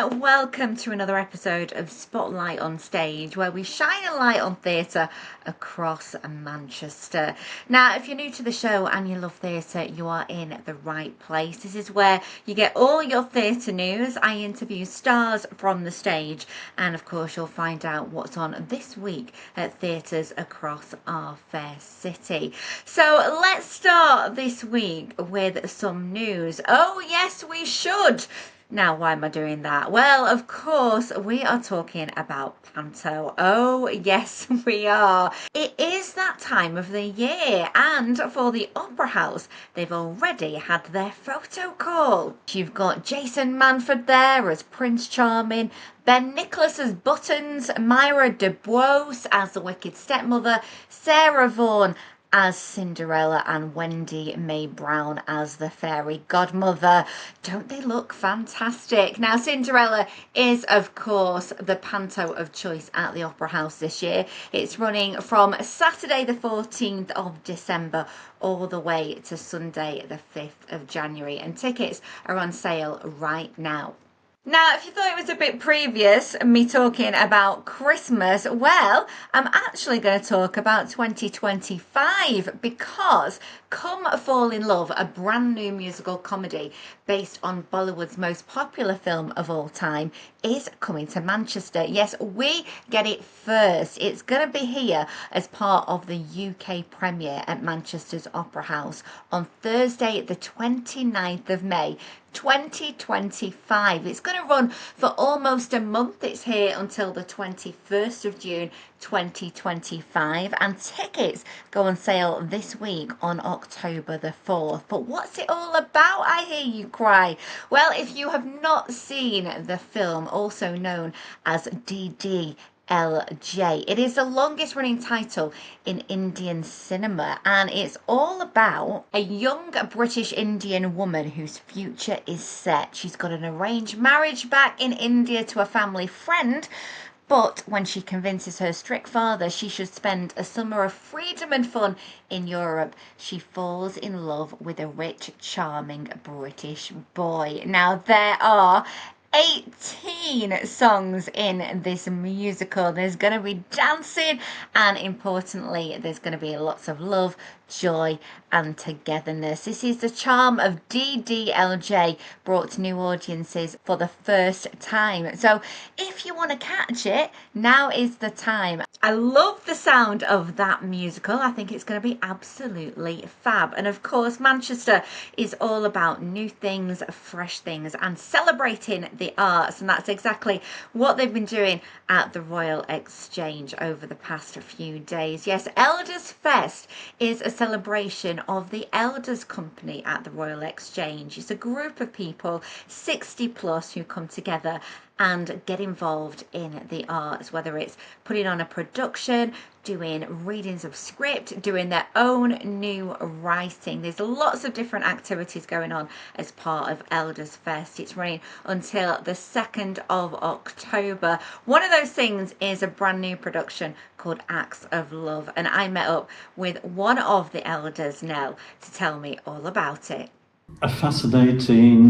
everyone, welcome to another episode of Spotlight on Stage, where we shine a light on theatre across Manchester. Now, if you're new to the show and you love theatre, you are in the right place. This is where you get all your theatre news. I interview stars from the stage, and of course you'll find out what's on this week at theatres across our fair city. So let's start this week with some news. Oh yes, we should. Now, why am I doing that? Well, of course, we are talking about panto. Oh, yes, we are. It is that time of the year, and for the Opera House, they've already had their photo call. You've got Jason Manford there as Prince Charming, Ben Nicholas as Buttons, Myra Dubois as the Wicked Stepmother, Sarah Vaughan as Cinderella, and Wendy May Brown as the fairy godmother. Don't they look fantastic? Now, Cinderella is, of course, the panto of choice at the Opera House this year. It's running from Saturday the 14th of December all the way to Sunday the 5th of January, and tickets are on sale right now. Now, if you thought it was a bit previous, me talking about Christmas, well, I'm actually going to talk about 2025 because Come Fall in Love, a brand new musical comedy based on Bollywood's most popular film of all time, is coming to Manchester. Yes, we get it first. It's going to be here as part of the UK premiere at Manchester's Opera House on Thursday, the 29th of May. 2025. It's going to run for almost a month. It's here until the 21st of June 2025, and tickets go on sale this week on October the 4th. But what's it all about, I hear you cry? Well, if you have not seen the film, also known as DD LJ. It is the longest running title in Indian cinema, and it's all about a young British Indian woman whose future is set. She's got an arranged marriage back in India to a family friend, but when she convinces her strict father she should spend a summer of freedom and fun in Europe, she falls in love with a rich, charming British boy. Now, there are 18 songs in this musical. There's going to be dancing, and importantly, there's going to be lots of love, joy, and togetherness. This is the charm of DDLJ brought to new audiences for the first time. So if you want to catch it, now is the time. I love the sound of that musical. I think it's going to be absolutely fab. And of course, Manchester is all about new things, fresh things, and celebrating the arts. And that's exactly what they've been doing at the Royal Exchange over the past few days. Yes, EldersFest is a celebration of the Elders Company at the Royal Exchange. It's a group of people, 60 plus, who come together and get involved in the arts, whether it's putting on a production, doing readings of script, doing their own new writing. There's lots of different activities going on as part of EldersFest. It's running until the 2nd of October. One of those things is a brand new production called Acts of Love, and I met up with one of the elders, Nell, to tell me all about it. A fascinating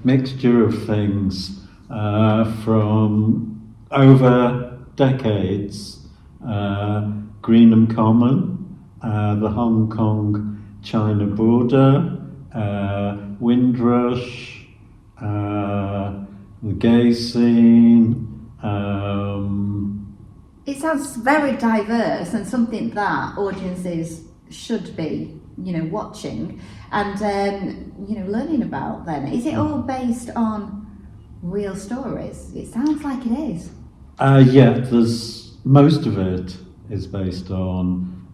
mixture of things from over decades. Greenham Common, the Hong Kong-China border, Windrush, the gay scene. It sounds very diverse and something that audiences should be, watching and, learning about then. Is it all based on real stories? It sounds like it is. Most of it is based on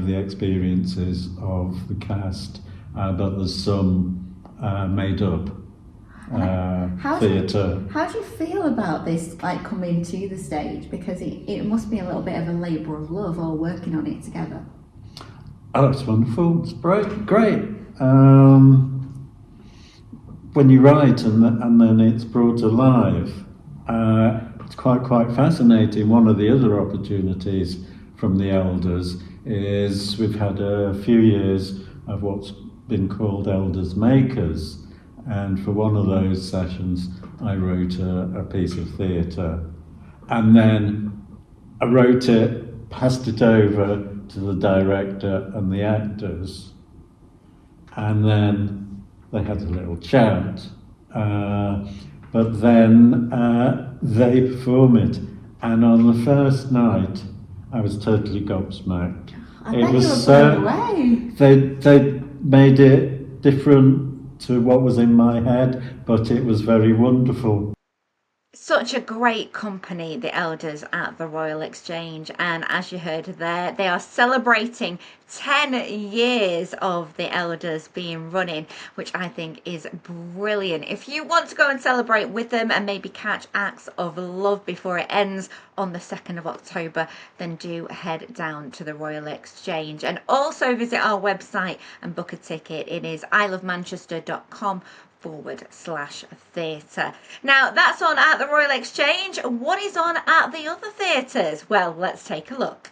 the experiences of the cast, but there's some made up theatre. How do you feel about this, like coming to the stage? Because it must be a little bit of a labour of love, all working on it together. Oh, it's wonderful. It's great. When you write and then it's brought alive, it's quite fascinating. One of the other opportunities from the elders is we've had a few years of what's been called Elders Makers, And for one of those sessions, I wrote a piece of theatre. And then I wrote it, passed it over to the director and the actors. And then they had a little chat. But then they perform it. And on the first night, I was totally gobsmacked. I bet you were blown away. They made it different to what was in my head, but it was very wonderful. Such a great company, the Elders at the Royal Exchange, and as you heard there, they are celebrating 10 years of the Elders being running, which I think is brilliant. If you want to go and celebrate with them and maybe catch Acts of Love before it ends on the 2nd of October, then do head down to the Royal Exchange and also visit our website and book a ticket. It is ilovemanchester.com/theatre. Now that's on at the Royal Exchange. What is on at the other theatres? Well, let's take a look.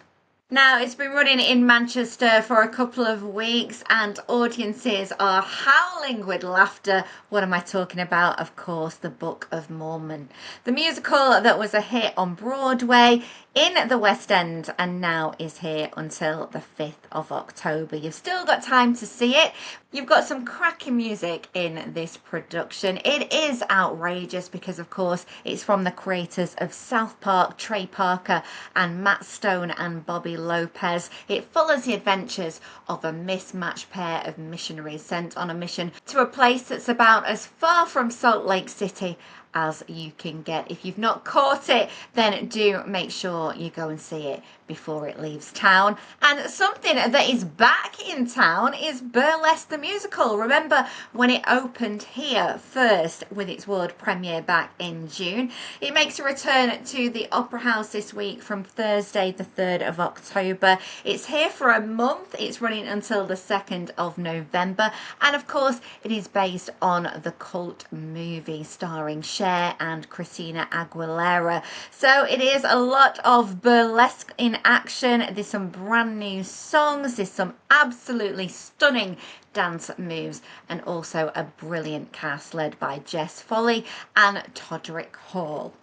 Now, it's been running in Manchester for a couple of weeks and audiences are howling with laughter. What am I talking about? Of course, the Book of Mormon. The musical that was a hit on Broadway, in the West End, and now is here until the 5th of October. You've still got time to see it. You've got some cracking music in this production. It is outrageous because, of course, it's from the creators of South Park, Trey Parker and Matt Stone and Bobby Lopez. It follows the adventures of a mismatched pair of missionaries sent on a mission to a place that's about as far from Salt Lake City as you can get. If you've not caught it, then do make sure you go and see it before it leaves town. And something that is back in town is Burlesque the Musical. Remember when it opened here first with its world premiere back in June? It makes a return to the Opera House this week from Thursday the 3rd of October. It's here for a month. It's running until the 2nd of November. And of course, it is based on the cult movie starring Cher and Christina Aguilera. So it is a lot of burlesque in action. There's some brand new songs, there's some absolutely stunning dance moves, and also a brilliant cast led by Jess Foley and Todrick Hall.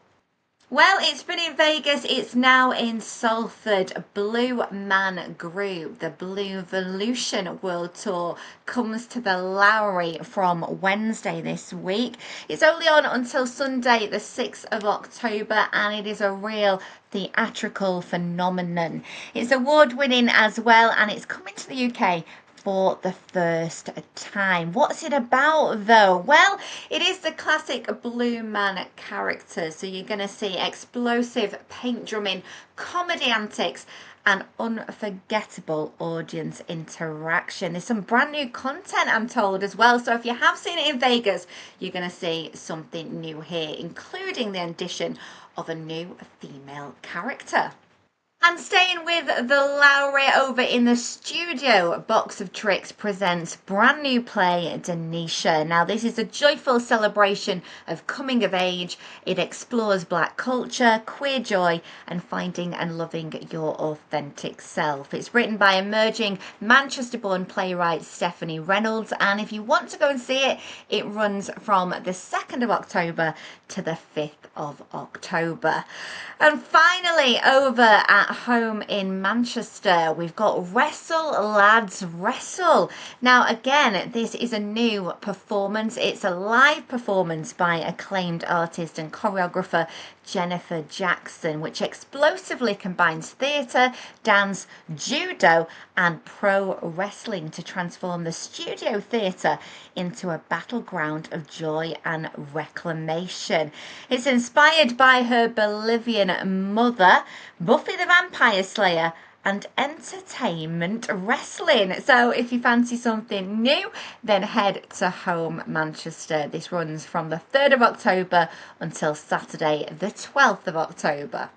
Well, it's been in Vegas, it's now in Salford. Blue Man Group, the Blue Volution World Tour, comes to the Lowry from Wednesday this week. It's only on until Sunday the 6th of October and it is a real theatrical phenomenon. It's award-winning as well and it's coming to the UK for the first time. What's it about though? Well, it is the classic Blue Man character. So you're going to see explosive paint drumming, comedy antics, and unforgettable audience interaction. There's some brand new content, I'm told, as well. So if you have seen it in Vegas, you're going to see something new here, including the addition of a new female character. And staying with the Lowry over in the studio, Box of Tricks presents brand new play, Denisha. Now, this is a joyful celebration of coming of age. It explores black culture, queer joy, and finding and loving your authentic self. It's written by emerging Manchester-born playwright Stephanie Reynolds. And if you want to go and see it, it runs from the 2nd of October to the 5th of October. And finally, over at home in Manchester, we've got Wrestle Lads Wrestle. Now again, this is a new performance. It's a live performance by acclaimed artist and choreographer Jennifer Jackson, which explosively combines theatre, dance, judo and pro wrestling to transform the studio theatre into a battleground of joy and reclamation. It's inspired by her Bolivian mother, Buffy the Vampire Slayer, and entertainment wrestling. So if you fancy something new, then head to Home Manchester. This runs from the 3rd of October until Saturday the 12th of October.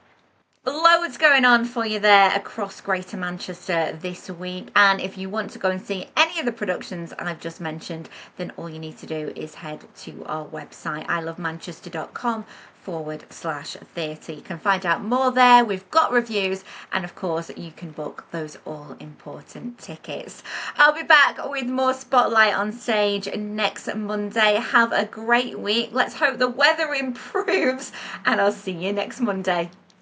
Loads going on for you there across Greater Manchester this week. And if you want to go and see any of the productions I've just mentioned, then all you need to do is head to our website, ilovemanchester.com/theatre. You can find out more there. We've got reviews, and of course, you can book those all important tickets. I'll be back with more Spotlight on Stage next Monday. Have a great week. Let's hope the weather improves, and I'll see you next Monday.